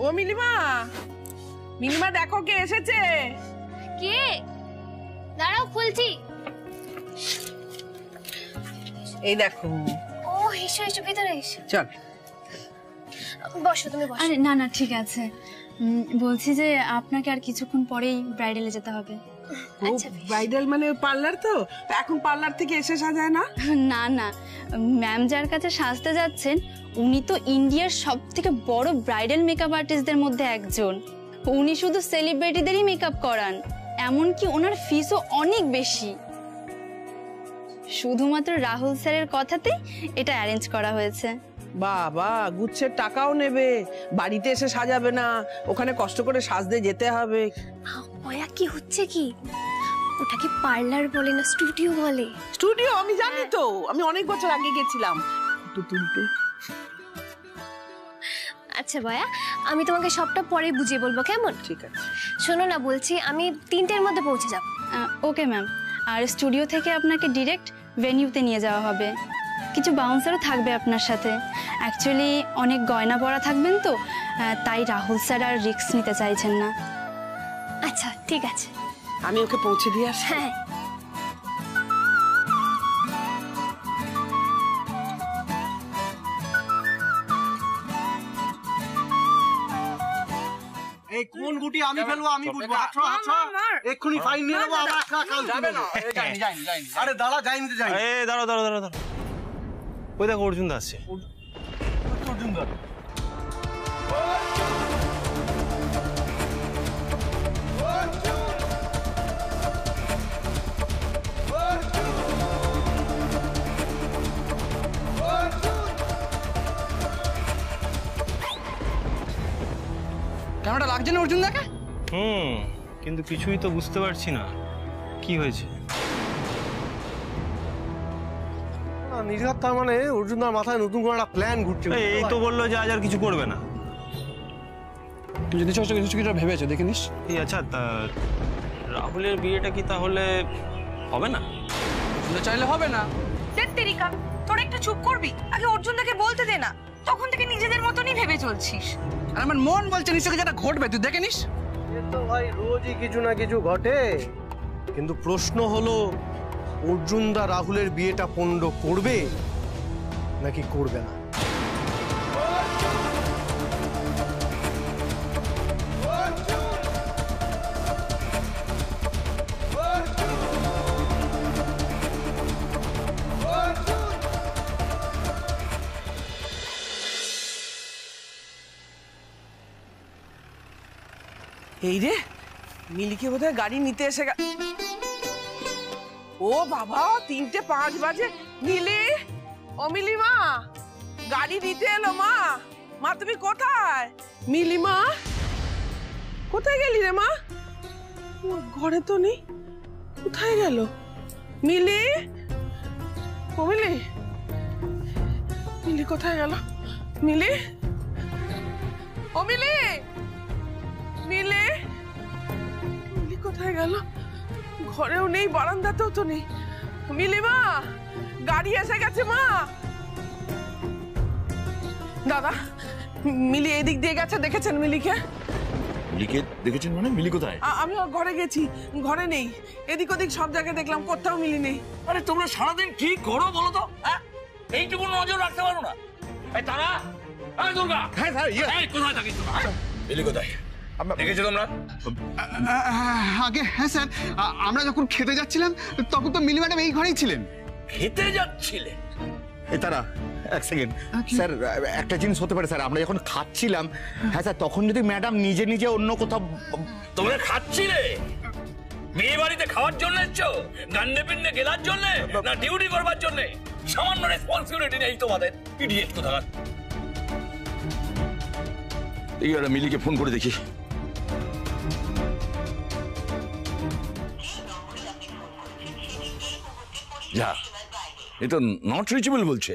ও মিলিমা, মিলিমা দেখো কে এসেছে। কে? দাঁড়াও খুলছি। এই দেখো। ও এসো এসো ভিতরে এসো। চল বসো, তুমি বসো। আরে না না ঠিক আছে, বলছি যে আপনাকে আর কিছুক্ষণ পরেই ব্রাইডালে যেতে হবে। আচ্ছা ব্রাইডাল মানে পার্লার, তো এখন পার্লার থেকে এসে সাজায় না? না না, ম্যাম যার কাছে সাজতে যাচ্ছেন উনি তো ইন্ডিয়ার সব থেকে বড় ব্রাইডাল মেকআপ আর্টিস্টদের মধ্যে একজন। উনি শুধু সেলিব্রিটিদেরই মেকআপ করান, এমনকি ওনার ফিসও অনেক বেশি। শুধুমাত্র রাহুল স্যারের কথাতেই এটা অ্যারেঞ্জ করা হয়েছে। বাবা, গুচ্ছের টাকাও নেবে, বাড়িতে এসে সাজাবে না, ওখানে কষ্ট করে সাজতে যেতে হবে। ওয়া কি হচ্ছে কি? ওটা কি পার্লার বলে না স্টুডিও বলে? স্টুডিও আমি জানি তো, আমি অনেক বছর আগে গেছিলাম ফটো তুলতে। আচ্ছা ভাইয়া, আমি তোমাকে সবটা পরে বুঝিয়ে বলবো, কেমন? ঠিক আছে। শোনো না, বলছি আমি 3টের মধ্যে পৌঁছে যাব। ওকে ম্যাম, আর স্টুডিও থেকে আপনাকে ডিরেক্ট ভেনিউতে নিয়ে যাওয়া হবে। কিছু বাউন্সারও থাকবে আপনার সাথে। অ্যাকচুয়ালি অনেক গয়না পরা থাকবেন তো, তাই রাহুল স্যার আর রিস্ক নিতে চাইছেন না। আচ্ছা ঠিক আছে, আমি ওকে পৌঁছে দিয়ে আসি। হ্যাঁ। এই কোন গুটি আমি ফেলবো, আমি বুঝবো। এক্ষুনি ফাইন নিয়ে নেবো আমরা। যাবে না, যাইনি যাইনি যাইনি। আরে দাঁড়া, যাইনি তো যাইনি। এই দাঁড়াও দাঁড়াও দাঁড়াও, ওই দেখো অর্জুন দা আসছে। অর্জুন দা, ক্যামেরাটা লাগছে না অর্জুন দাকে? কিন্তু কিছুই তো বুঝতে পারছি না কি হয়েছে। নির্ঘাত, তার মানে অর্জুন দার মাথায় নতুন করে একটা প্ল্যান ঘুরছে। এই তো বললো যে আজ আর কিছু করবে না। যদি কিছু ভেবেছো দেখে নিস। এই আচ্ছা, তা রাহুলের বিয়েটা কি তাহলে হবে না? চাইলে হবে না। তেরিকা, তোরা একটু চুপ করবি? আগে অর্জুন দাকে বলতে দে না, তখন থেকে নিজেদের মতনই ভেবে চলছিস। আর আমার মন বলছে নিশ্চয়ই যেটা ঘটবে, তুই দেখে নিস। তো ভাই রোজই কিছু না কিছু ঘটে, কিন্তু প্রশ্ন হলো অর্জুন দা রাহুলের বিয়েটা পণ্ড করবে নাকি করবে না। এই রে, মিলিকে বোধহয় গাড়ি নিতে এসে ও বাবা, 3:05 বাজে। মিলি, ও মিলিমা, গাড়ি নিতে এলো। মা, মা তুমি কোথায়? মিলিমা, কোথায় গেলি রে মা? ঘরে তো নেই, কোথায় গেল? মিলি, ও মিলি, মিলি কোথায় গেল? মিলি, ও মিলি, মিলি, মিলি কোথায় গেল? ঘরেও নেই, বারান্দাতেও তো নেই। মিলিমা, গাড়ি এসে গেছে মা। দাদা, মিলি এদিক দিয়ে গেছে, দেখেছেন মিলিকে? মিলিকে দেখেছেন মানে? মিলি কোথায়? আমি ওর ঘরে গেছি, ঘরে নেই। এদিক ওদিক সব জায়গায় দেখলাম, কোথাও মিলি নেই। আরে তোমরা সারাদিন কি করো বলো তো? হ্যাঁ, এইটুকু নজর রাখতে পারো না? এই তারা, এই দুর্গা, হ্যাঁ স্যার, এই কোথায় থাকিস তোমরা? মিলি কোথায় দেখেছো তোমরা? আগে হ্যাঁ স্যার, আমরা যখন খেতে যাচ্ছিলাম তখন তো মিলি ম্যাডাম এই ঘরেই ছিলেন। খেতে যাচ্ছিলে? এই তারা, এক সেকেন্ড স্যার, একটা জিনিস হতে পারে স্যার, আমরা যখন খাচ্ছিলাম, হ্যাঁ স্যার, তখন যদি ম্যাডাম নিজে নিজে অন্য কোথাও। তোমরা খাচ্ছিলে? বিয়ে বাড়িতে খাওয়ার জন্য এসছো? গান্ডে পিন্ডে গেলার জন্য না ডিউটি করবার জন্য? সামান্য রেসপন্সিবিলিটি নেই তোমাদের? ইডিয়েট কোথাকার। এই একটা মিলিকে ফোন করে দেখি। যা, এ তো নট রিচেবল বলছে।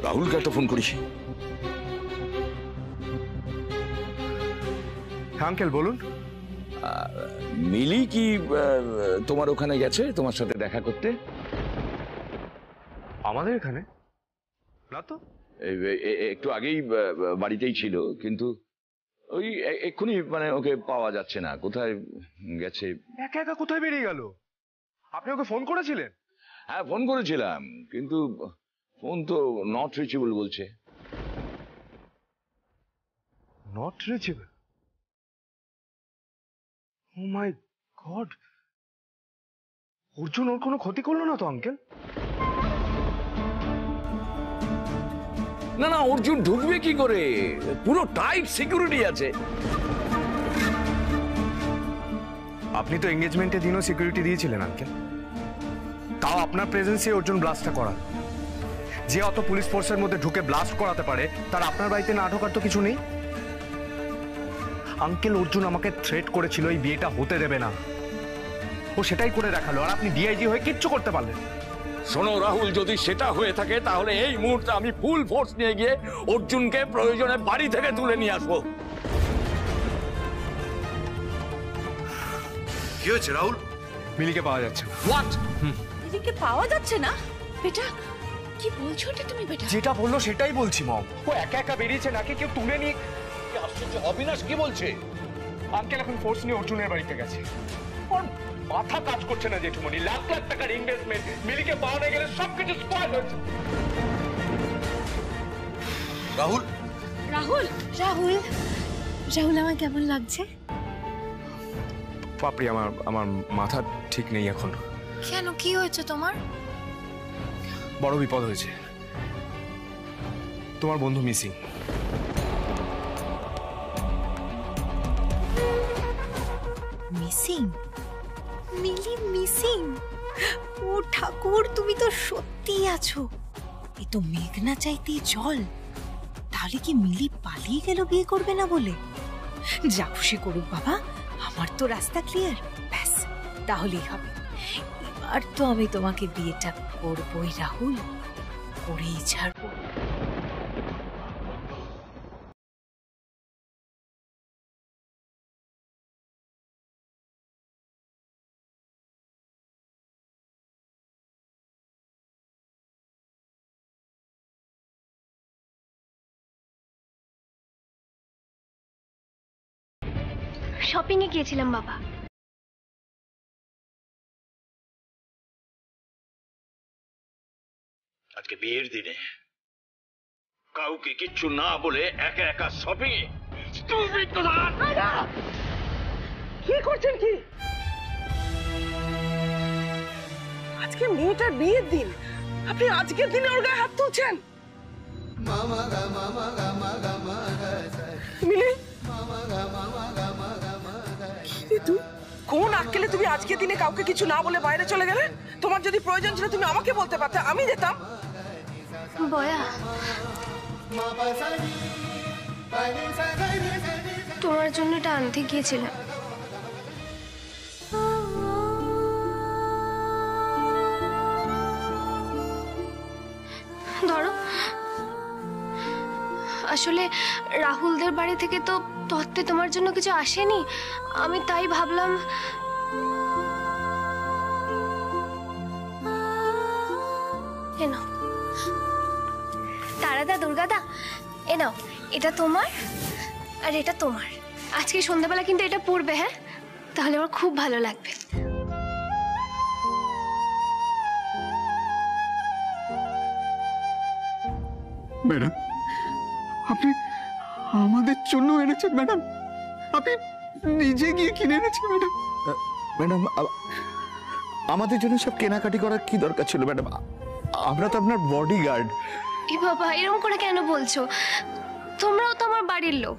রাহুলকে একটা ফোন করিস। আঙ্কেল বলুন। মিলি কি তোমার ওখানে গেছে তোমার সাথে দেখা করতে? আমাদের এখানে না তো। একটু আগেই বাড়িতেই ছিল, কিন্তু ওই এক্ষুনি মানে ওকে পাওয়া যাচ্ছে না, কোথায় গেছে। একা একা কোথায় বেরিয়ে গেল? আপনি ওকে ফোন করেছিলেন? হ্যাঁ, ফোন করেছিলাম, কিন্তু ফোন তো নট রিচেবল বলছে। Not reachable? Oh my god! Arjun ওর কোনো ক্ষতি করলো না তো আঙ্কেল? না না, অর্জুন ঢুকবে কি করে? পুরো টাইট সিকিউরিটি আছে। আপনি তো এঙ্গেজমেন্টের দিনও সিকিউরিটি দিয়েছিলেন আঙ্কেল, তাও আপনার প্রেজেন্সে অর্জুন ব্লাস্টটা করা। যে অত পুলিশ ফোর্সের মধ্যে ঢুকে ব্লাস্ট করাতে পারে, তার আপনার বাড়িতে না ঢোকার তো কিছু নেই। আঙ্কেল, অর্জুন আমাকে থ্রেট করেছিল এই বিয়েটা হতে দেবে না, ও সেটাই করে দেখালো, আর আপনি ডিআইজি হয়ে কিচ্ছু করতে পারলেন। শোনো রাহুল, যদি সেটা হয়ে থাকে তাহলে এই মুহূর্তে আমি ফুল ফোর্স নিয়ে গিয়ে অর্জুনকে প্রয়োজনে বাড়ি থেকে তুলে নিয়ে আসবো। কি হয়েছে রাহুল? মিলিকে পাওয়া যাচ্ছে না। হোয়াট? দিদিকে পাওয়া যাচ্ছে না? বেটা কি বলছো এটা তুমি? বেটা যেটা বললো সেটাই বলছি মম। ও একা একা বেরিয়েছে, নাকি কেউ তুলে নিয়ে? আশ্চর্য, অবিনাশ কি বলছে? আঙ্কেল এখন ফোর্স নিয়ে অর্জুনের বাড়িতে গেছে। ওর মাথা কাজ করছে না জেঠুমনি, লাখ লাখ টাকার ইনভেস্টমেন্ট, মিলিকে পাওয়া গেলে সবকিছু স্পয়েল হচ্ছে। রাহুল রাহুল রাহুল রাহুল আমার কেমন লাগছে? পাপড়ি, আমার মাথা ঠিক নেই এখন। কেন, কি হয়েছে তোমার? বড় বিপদ হয়েছে, তোমার বন্ধু মিসিং। মিসিং? মিলি মিসিং? ও ঠাকুর, তুমি তো সত্যিই আছো। এ তো মেঘ না চাইতে জল। তাহলে কি মিলি পালিয়ে গেল বিয়ে করবে না বলে? যা খুশি করুক বাবা, আমার তো রাস্তা ক্লিয়ার। ব্যাস, তাহলেই হবে। এবার তো আমি তোমাকে বিয়েটা করবই রাহুল, করেই ছাড়বো। শপিং এ গিয়েছিলাম বাবা। আজকে বিয়ের দিনে কাউকে কিচ্ছু না বলে একা একা শপিং এ? কি করছেন কি? আজকে মেয়েটার বিয়ের দিন, আপনি আজকের দিনে ওর গায়ে হাত তুলছেন? মিলি, তুই কোন আক্কেলে তুমি আজকের দিনে কাউকে কিছু না বলে বাইরে চলে গেলে? তোমার যদি প্রয়োজন ছিল তুমি আমাকে বলতে পারতে, আমি যেতাম। বয়া, তোমার জন্য এটা আনতে গিয়েছিলাম। ধরো, আসলে রাহুলদের বাড়ি থেকে তো তত্ত্বে তোমার জন্য কিছু আসেনি, আমি তাই ভাবলাম। এ নাও তারাদা, দুর্গাদা, এ নাও, এটা তোমার আর এটা তোমার। আজকে সন্ধ্যাবেলা কিন্তু এটা পড়বে, হ্যাঁ? তাহলে আমার খুব ভালো লাগবে। ম্যাডাম, আপনি আমাদের জন্য এনেছেন ম্যাডাম? আপনি নিজে গিয়ে কিনে এনেছেন ম্যাডাম? ম্যাডাম, আমাদের জন্য সব কেনাকাটি করার কি দরকার ছিল ম্যাডাম? আমরা তো আপনার বডিগার্ড। এ বাবা, এরকম করে কেন বলছো? তোমরাও তো আমার বাড়ির লোক।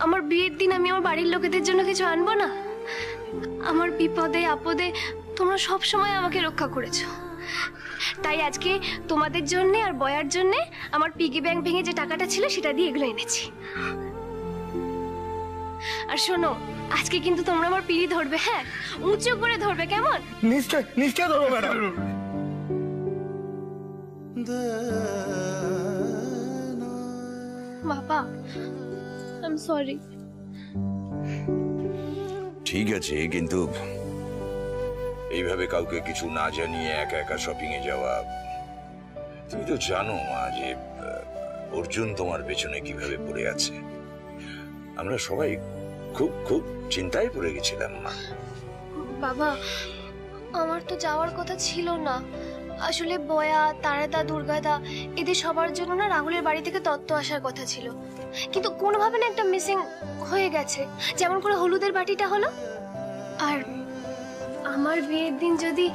আমার বিয়ের দিন আমি আমার বাড়ির লোকেদের জন্য কিছু আনবো না? আমার বিপদে আপদে তোমরা সব সময় আমাকে রক্ষা করেছো, তাই আজকে তোমাদের জন্য আর বয়ার জন্য আমার পিগি ব্যাংক ভেঙে যে টাকাটা ছিল সেটা দিয়ে এগুলো এনেছি। আর শোনো, আজকে কিন্তু তোমরা আমার পিড়ি ধরবে, হ্যাঁ? উঁচু করে ধরবে, কেমন? নিশ্চয় নিশ্চয় ধরবো ম্যাডাম। বাবা, আই এম সরি। ঠিক আছে, কিন্তু এইভাবে কাউকে কিছু না জানিয়ে একা একা শপিং এ যাওয়া, তুমি তো জানো মা যে অর্জুন তোমার পেছনে কিভাবে পড়ে আছে। আমরা সবাই খুব খুব চিন্তায় পড়ে গেছিলাম মা। বাবা, আমার তো যাওয়ার কথা ছিল না। আসলে বয়া, তারাদা, দুর্গাদা এদের সবার জন্য না রাহুলের বাড়ি থেকে তত্ত্ব আসার কথা ছিল, কিন্তু কোনোভাবে না একটা মিসিং হয়ে গেছে। যেমন করে হলুদের বাটিটা হলো। আর আমার বিয়ের দিন যদি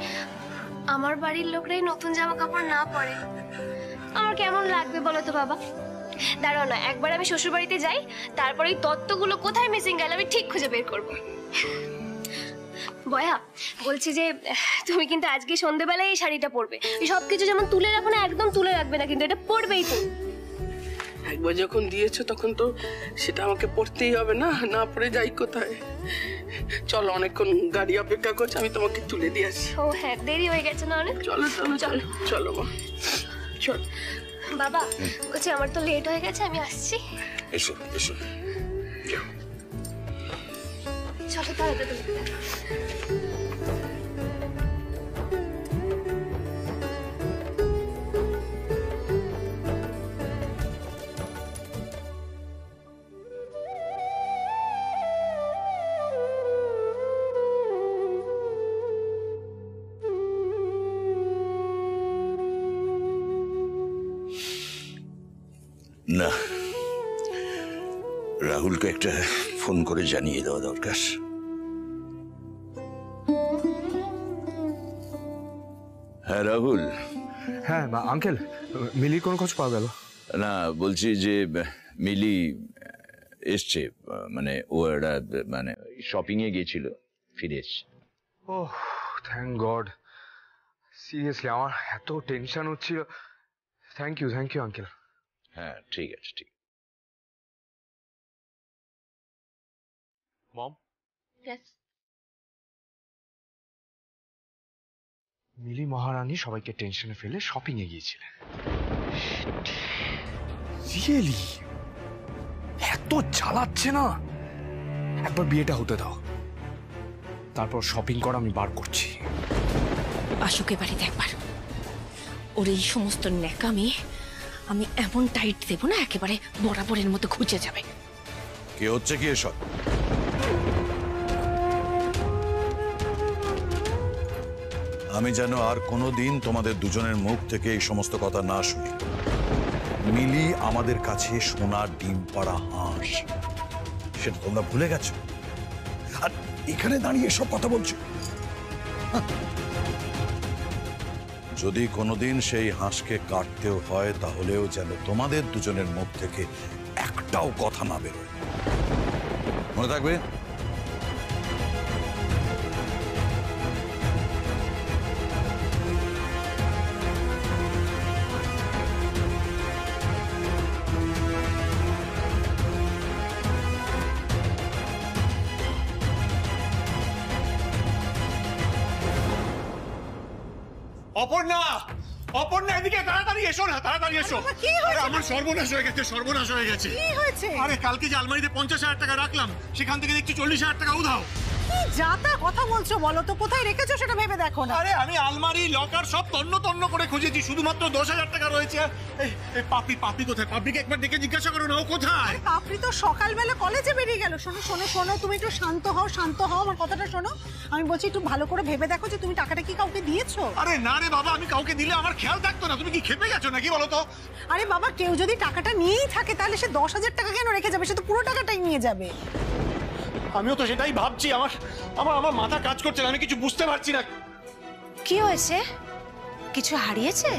আমার বাড়ির লোকরাই নতুন জামা কাপড় না পরে, আমার কেমন লাগবে বলো তো বাবা? দাঁড়াও না, একবার আমি শ্বশুর বাড়িতে যাই, তারপরে এই তত্ত্বগুলো কোথায় মিসিং গেল আমি ঠিক খুঁজে বের করবো। বয়া বলছি যে তুমি কিন্তু আজকে সন্ধ্যেবেলায় এই শাড়িটা পরবে। সবকিছু যেমন তুলে রাখো না, একদম তুলে রাখবে না, কিন্তু এটা পরবেই তুমি। একবার যখন দিয়েছো তখন তো সেটা আমাকে পড়তেই হবে না, না পড়ে যাই কোথায়? চলো, অনেকক্ষণ গাড়ি অপেক্ষা করছে, আমি তোমাকে তুলে দিয়ে আসি। ও হ্যাঁ, দেরি হয়ে গেছে না অনেক? চলো চলো চলো চলো মা, চলো। বাবা বলছি আমার তো লেট হয়ে গেছে, আমি আসছি। এসো এসো, চলো তাড়াতাড়ি। না, রাহুলকে একটা ফোন করে জানিয়ে দেওয়া দরকার। হ্যাঁ রাহুল। হ্যাঁ আঙ্কেল, মিলির কোনো খোঁজ পাওয়া গেল? না, বলছি যে মিলি এসছে, মানে ও একটা মানে শপিং এ গিয়েছিল, ফিরে এসছে। ওহ থ্যাংক গড। সিরিয়াসলি আমার এত টেনশন হচ্ছিল। Thank you uncle. হ্যাঁ ঠিক আছে, ঠিক। মম, Yes. মিলি মহারানী সবাইকে টেনশনে ফেলে শপিং এ গিয়েছিলেন। রিয়েলি এত জ্বালাচ্ছে না? একবার বিয়েটা হতে দাও, তারপর শপিং করা আমি বার করছি। আসুকে বাড়িতে একবার, ওর এই সমস্ত ন্যাকামি আমি এমন টাইট দেবো না, একেবারে বরাবরের মতো খুঁজে যাবে। কে হচ্ছে কি এসব? আমি যেন আর কোনোদিন তোমাদের দুজনের মুখ থেকে এই সমস্ত কথা না শুনি। মিলি আমাদের কাছে সোনার ডিম পাড়া হাঁস, সেটা তোমরা ভুলে গেছো, আর এখানে দাঁড়িয়ে এসব কথা বলছো। যদি কোনোদিন সেই হাঁসকে কাটতেও হয়, তাহলেও যেন তোমাদের দুজনের মুখ থেকে একটাও কথা না বেরোয়, মনে থাকবে? অপর্ণা, অপর্ণা এদিকে তাড়াতাড়ি এসো না, তাড়াতাড়ি এসো। আরে আমার সর্বনাশ হয়ে গেছে, সর্বনাশ হয়ে গেছে। কি হয়েছে? আরে কালকে যে আলমারিতে 50,000 টাকা রাখলাম, সেখান থেকে দেখছি 40,000 টাকা উধাও। কি যাতা কথা বলছো বলো তো, কোথায় রেখেছো সেটা ভেবে দেখো না। আরে আমি আলমারি লকার সব তন্ন তন্ন করে খুঁজেছি, শুধুমাত্র 10,000 টাকা রয়েছে। এই পাপড়ি, পাপড়ি কোথায়? পাপড়িকে একবার ডেকে জিজ্ঞাসা করো না, ও কোথায়? পাপড়ি তো সকালবেলা কলেজে বেরিয়ে গেল। শোনো শোনো শোনো, তুমি একটু শান্ত হও, শান্ত হও, আমার কথাটা শোনো। আমি বলছি একটু ভালো করে ভেবে দেখো যে তুমি টাকাটা কি কাউকে দিয়েছো। আরে না রে বাবা, আমি কাউকে দিলে আমার খেয়াল থাকতো না। তুমি কি খেপে গেছো নাকি বলো তো? আরে বাবা, কেউ যদি টাকাটা নিয়েই থাকে তাহলে সে 10,000 টাকা কেন রেখে যাবে? সে তো পুরো টাকাটাই নিয়ে যাবে। আমিও তো সেটাই ভাবছি, আমার আমার আমার মাথা কাজ করছে না, আমি কিছু বুঝতে পারছি না। কি হয়েছে? কিছু হারিয়েছে?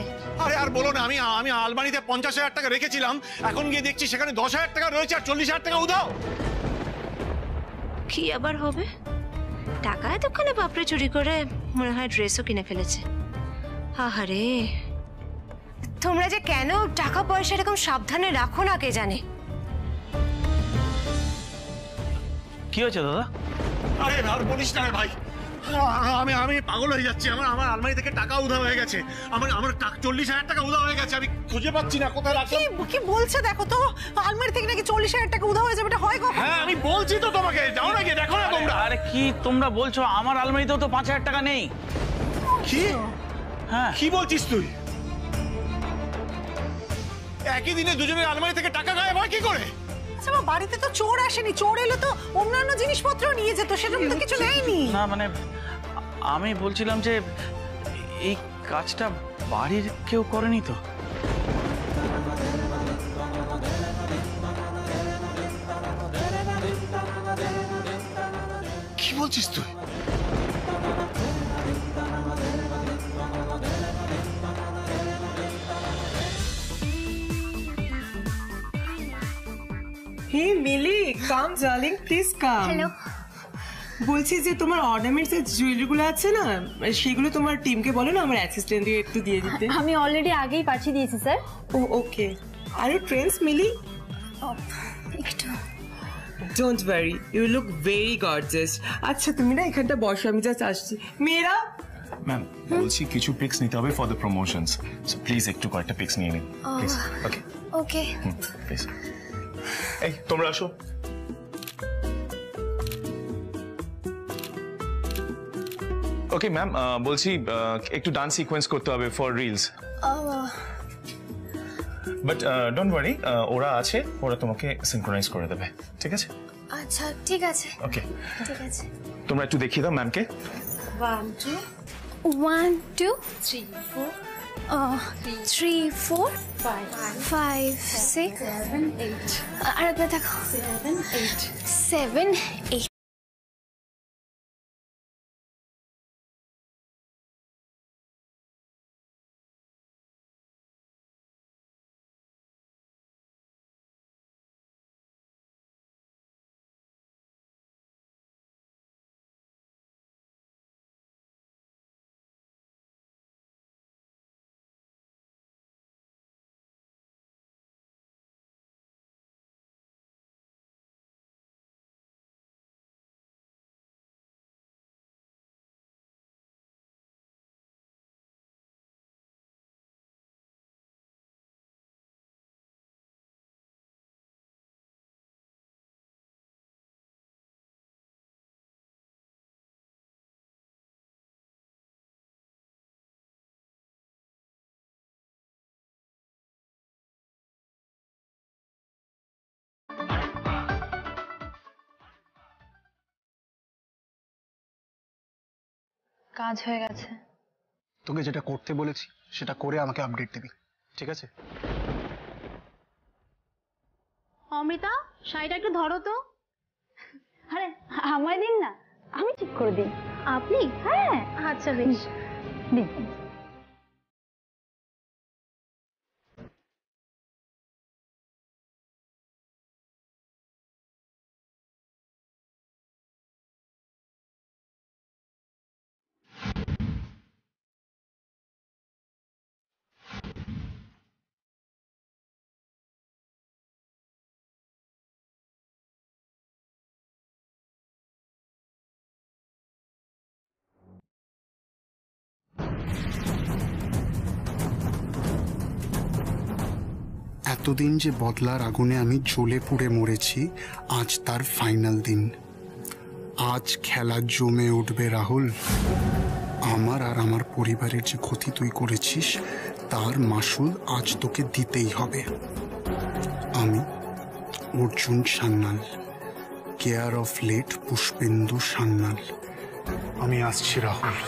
আরে আর বলো না, আমি আলমারিতে 50,000 টাকা রেখেছিলাম, এখন গিয়ে দেখছি সেখানে 10,000 টাকা রয়েছে আর 40,000 টাকা উধাও। কি আবার হবে? টাকা এতক্ষণে বাপরে চুরি করে মনে হয় ড্রেসও কিনে ফেলেছে। আহারে, তোমরা যে কেন টাকা পয়সা এরকম সাবধানে রাখো না কে জানে। কি হয়েছে দাদা? আরে আর বলিস না রে ভাই, আমি আমি পাগল হয়ে যাচ্ছি। আমার আমার আলমারি থেকে টাকা উধাও হয়ে গেছে। আমার আমার 40,000 টাকা উধাও হয়ে গেছে। আমি খুঁজে পাচ্ছি না কোথায় রাখলাম। কি বলছে দেখো তো, আলমারি থেকে নাকি 40,000 টাকা উধাও হয়ে যাবে, এটা হয় কখন? হ্যাঁ আমি বলছি তো তোমাকে, যাও না গিয়ে দেখো না তোমরা। আরে কি তোমরা বলছো? আমার আলমারিতেও তো 5,000 টাকা নেই। কি? হ্যাঁ কি বলছিস তুই? একই দিনে দুজনের আলমারি থেকে টাকা গায়েব হয় কি করে? আচ্ছা মা, বাড়িতে তো চোর আসেনি, চোর এলে তো অন্যান্য জিনিসপত্র নিয়ে যেত, সেরকম তো কিছু নেয়নি। না মানে আমি বলছিলাম যে এই কাজটা বাড়ির কেউ করেনি তো? কি বলছিস তুই? হে মিলি, কাম ডার্লিং, প্লিজ কাম। হ্যালো। বলছি যে তোমার অর্নামেন্টস এর জুয়েলারিগুলো আছে না, সেগুলো তোমার টিমকে বলো না আমার অ্যাসিস্ট্যান্ট দিয়ে একটু দিয়ে দিতে। আমি অলরেডি আগেই পাঠিয়ে দিয়েছি sir. Oh okay. Are you tense Mili? একটু। Don't worry, you look very gorgeous. আচ্ছা তুমি না এখানটা বসো, আমি জাস্ট আসছি। মেয়েরা ম্যাম বলছি কিছু পিক্স নিতে হবে for the promotions, so please একটু কয়েকটা পিক্স নিয়ে নিন প্লিজ। Okay okay please. এই তোমরা আসো। ওকে ম্যাম, বলছি একটু ডান্স সিকোয়েন্স করতে হবে for reels, but don't worry, ওরা আছে, ওরা তোমাকে সিনক্রোনাইজ করে দেবে, ঠিক আছে? আচ্ছা ঠিক আছে। ওকে ঠিক আছে। তোমরা একটু দেখিয়ে দাও ম্যামকে। 1 2 3 4 3 4 5 6 7 8 আরেকবার দেখো 7 8 7 8। কাজ হয়ে গেছে। তোকে যেটা করতে বলেছি সেটা করে আমাকে আপডেট দিবি, ঠিক আছে? অমৃতা, শাড়িটা একটু ধরো তো। আরে আমায় দিন না, আমি ঠিক করে দিই। আপনি? হ্যাঁ আচ্ছা বেশ দিন। এতদিন যে বদলার আগুনে আমি জ্বলে পুড়ে মরেছি, আজ তার ফাইনাল দিন। আজ খেলা জমে উঠবে রাহুল। আমার আর আমার পরিবারের যে ক্ষতি তুই করেছিস তার মাসুল আজ তোকে দিতেই হবে। আমি Arjun Sanyal, care of late Pushpendu Sanyal, আমি আসছি রাহুল।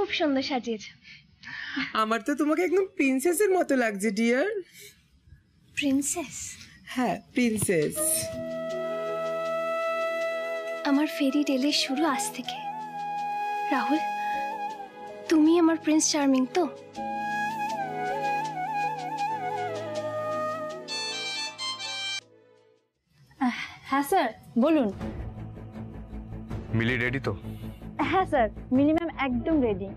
খুব সুন্দর সাজিয়েছো। আমার তো তোমাকে একদম প্রিন্সেসের মতো লাগছে ডিয়ার। প্রিন্সেস? হ্যাঁ, প্রিন্সেস। আমার ফেরি টেলের শুরু আজ থেকে। রাহুল, তুমি আমার প্রিন্স চার্মিং তো? হ্যাঁ স্যার, বলুন। মিলি রেডি তো? হ্যাঁ স্যার, মিলি ম্যাম একদম রেডি।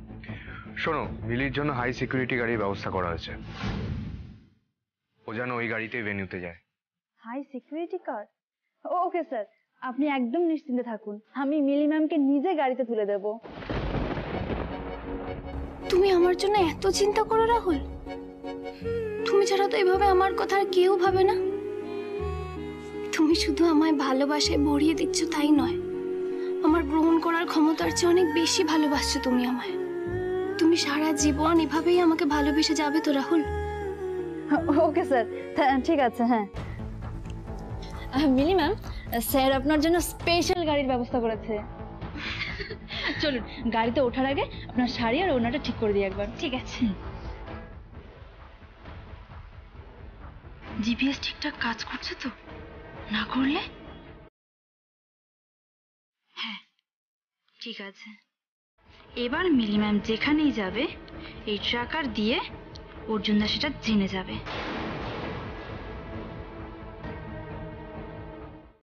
শোনো, মিলির জন্য হাই সিকিউরিটি গাড়ির ব্যবস্থা করা হয়েছে। ও যেন ওই গাড়িতেই ভেন্যুতে যায়। হাই সিকিউরিটি কার? ওকে স্যার, আপনি একদম নিশ্চিন্তে থাকুন, আমি মিলি ম্যামকে নিজে গাড়িতে তুলে দেব। তুমি আমার জন্য এত চিন্তা করো রাহুল? তুমি ছাড়া তো এভাবে আমার কথা আর কেউ ভাবে না। তুমি শুধু আমায় ভালোবাসায় ভরিয়ে দিচ্ছ তাই নয়, আমার গ্রহণ করার ক্ষমতার চেয়ে অনেক বেশি ভালোবাসছো তুমি আমায়। তুমি সারা জীবন এভাবেই আমাকে ভালোবেসে যাবে তো রাহুল? ওকে স্যার, ঠিক আছে। হ্যাঁ মিলি ম্যাম, স্যার আপনার জন্য স্পেশাল গাড়ির ব্যবস্থা করেছে। চলুন, গাড়িতে ওঠার আগে আপনার শাড়ি আর ওড়নাটা ঠিক করে দিই একবার। ঠিক আছে। জিপিএস ঠিকঠাক কাজ করছে তো? না করলে? হ্যাঁ ঠিক আছে। এবার মিলি ম্যাম যেখানেই যাবে এই ট্র্যাকার দিয়ে অর্জুনদা সেটা জেনে যাবে।